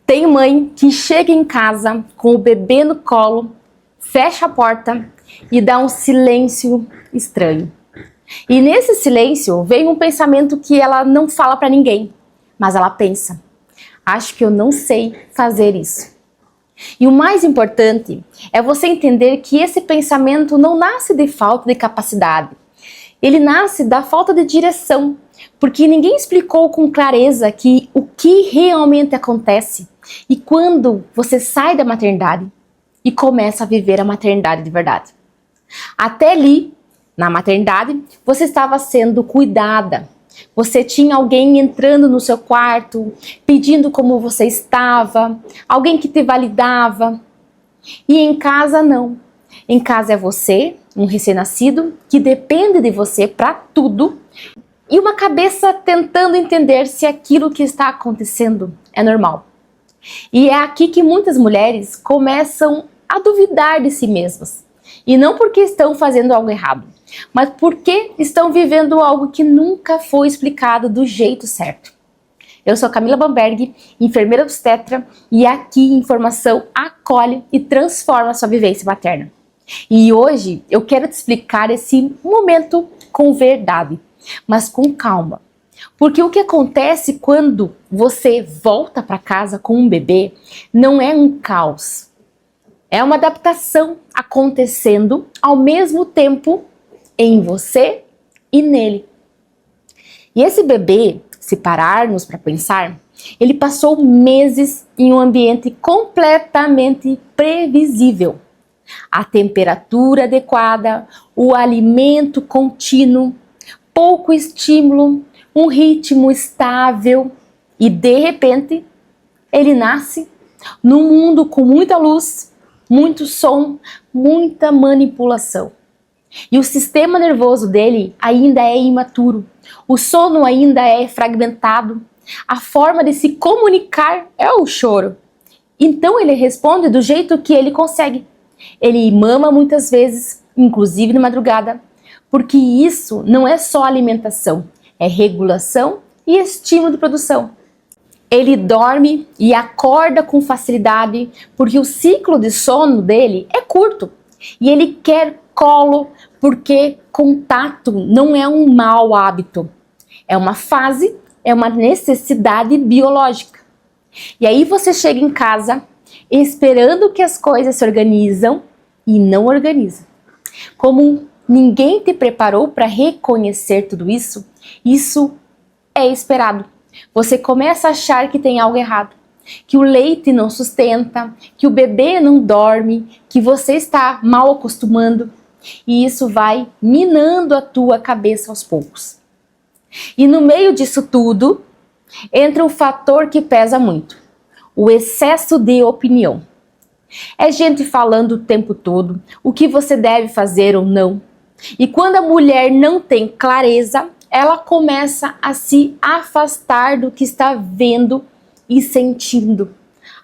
Tem mãe que chega em casa com o bebê no colo, fecha a porta e dá um silêncio estranho. E nesse silêncio vem um pensamento que ela não fala para ninguém, mas ela pensa: acho que eu não sei fazer isso. E o mais importante é você entender que esse pensamento não nasce de falta de capacidade. Ele nasce da falta de direção, porque ninguém explicou com clareza o que realmente acontece e quando você sai da maternidade e começa a viver a maternidade de verdade. Até ali, na maternidade, você estava sendo cuidada. Você tinha alguém entrando no seu quarto, pedindo como você estava, alguém que te validava. E em casa não. Em casa é você, um recém-nascido, que depende de você para tudo, e uma cabeça tentando entender se aquilo que está acontecendo é normal. E é aqui que muitas mulheres começam a duvidar de si mesmas. E não porque estão fazendo algo errado, mas porque estão vivendo algo que nunca foi explicado do jeito certo. Eu sou Camila Bamberg, enfermeira obstetra, e aqui informação acolhe e transforma a sua vivência materna. E hoje eu quero te explicar esse momento com verdade, mas com calma. Porque o que acontece quando você volta para casa com um bebê não é um caos. É uma adaptação acontecendo ao mesmo tempo em você e nele. E esse bebê, se pararmos para pensar, ele passou meses em um ambiente completamente previsível. A temperatura adequada, o alimento contínuo, pouco estímulo, um ritmo estável e de repente ele nasce num mundo com muita luz, muito som, muita manipulação. E o sistema nervoso dele ainda é imaturo, o sono ainda é fragmentado, a forma de se comunicar é o choro. Então ele responde do jeito que ele consegue. Ele mama muitas vezes, inclusive de madrugada, porque isso não é só alimentação, é regulação e estímulo de produção. Ele dorme e acorda com facilidade porque o ciclo de sono dele é curto e ele quer colo porque contato não é um mau hábito, é uma fase, é uma necessidade biológica. E aí você chega em casa esperando que as coisas se organizam e não organizam. Como ninguém te preparou para reconhecer tudo isso, isso é esperado. Você começa a achar que tem algo errado, que o leite não sustenta, que o bebê não dorme, que você está mal acostumando, e isso vai minando a tua cabeça aos poucos. E no meio disso tudo, entra um fator que pesa muito: o excesso de opinião. É gente falando o tempo todo o que você deve fazer ou não. E quando a mulher não tem clareza, ela começa a se afastar do que está vendo e sentindo,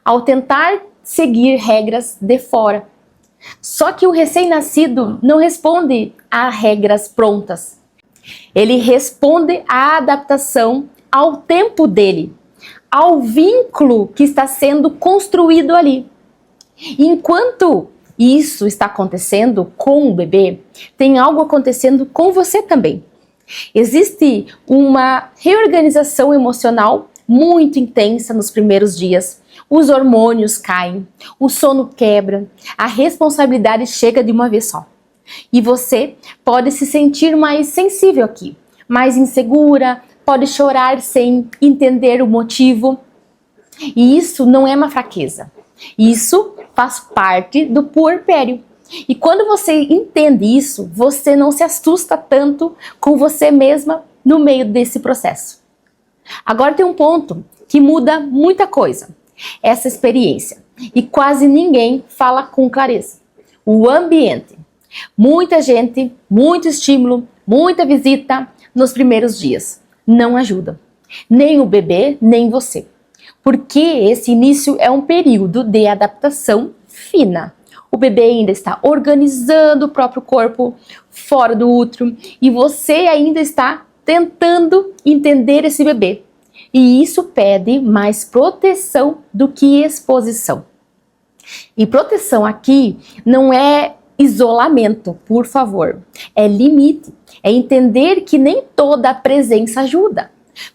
ao tentar seguir regras de fora. Só que o recém-nascido não responde a regras prontas. Ele responde à adaptação ao tempo dele, ao vínculo que está sendo construído ali. Enquanto isso está acontecendo com o bebê, tem algo acontecendo com você também. Existe uma reorganização emocional muito intensa nos primeiros dias. Os hormônios caem, o sono quebra, a responsabilidade chega de uma vez só. E você pode se sentir mais sensível aqui, mais insegura, pode chorar sem entender o motivo. E isso não é uma fraqueza. Isso faz parte do puerpério. E quando você entende isso, você não se assusta tanto com você mesma no meio desse processo. Agora tem um ponto que muda muita coisa: essa experiência. E quase ninguém fala com clareza: o ambiente. Muita gente, muito estímulo, muita visita nos primeiros dias. Não ajuda. Nem o bebê, nem você. Porque esse início é um período de adaptação fina. O bebê ainda está organizando o próprio corpo fora do útero e você ainda está tentando entender esse bebê. E isso pede mais proteção do que exposição. E proteção aqui não é isolamento, por favor. É limite. É entender que nem toda presença ajuda.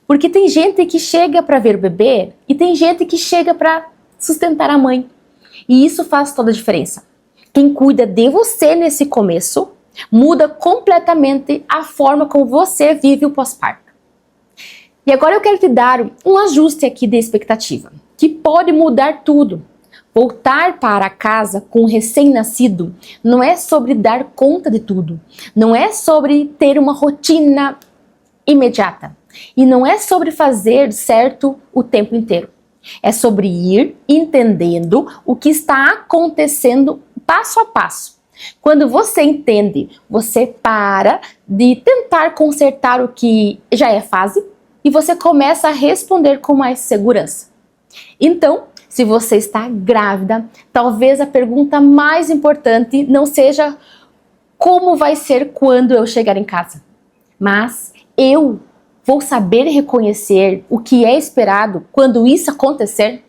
Porque tem gente que chega para ver o bebê e tem gente que chega para sustentar a mãe. E isso faz toda a diferença. Quem cuida de você nesse começo muda completamente a forma como você vive o pós-parto. E agora eu quero te dar um ajuste aqui de expectativa, que pode mudar tudo. Voltar para casa com um recém-nascido não é sobre dar conta de tudo, não é sobre ter uma rotina imediata e não é sobre fazer certo o tempo inteiro. É sobre ir entendendo o que está acontecendo passo a passo. Quando você entende, você para de tentar consertar o que já é fase e você começa a responder com mais segurança. Então, se você está grávida, talvez a pergunta mais importante não seja como vai ser quando eu chegar em casa, mas eu vou saber reconhecer o que é esperado quando isso acontecer,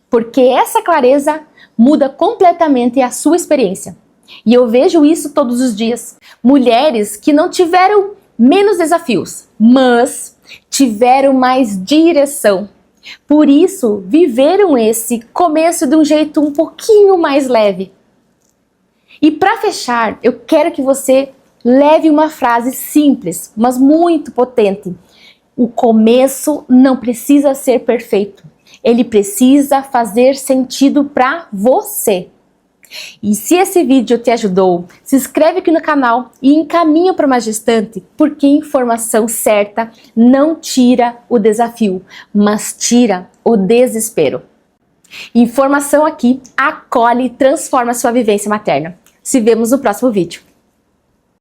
porque essa clareza muda completamente a sua experiência. E eu vejo isso todos os dias. Mulheres que não tiveram menos desafios, mas tiveram mais direção. Por isso, viveram esse começo de um jeito um pouquinho mais leve. E para fechar, eu quero que você leve uma frase simples, mas muito potente. O começo não precisa ser perfeito. Ele precisa fazer sentido para você. E se esse vídeo te ajudou, se inscreve aqui no canal e encaminha para uma gestante, porque informação certa não tira o desafio, mas tira o desespero. Informação aqui acolhe e transforma a sua vivência materna. Se vemos no próximo vídeo.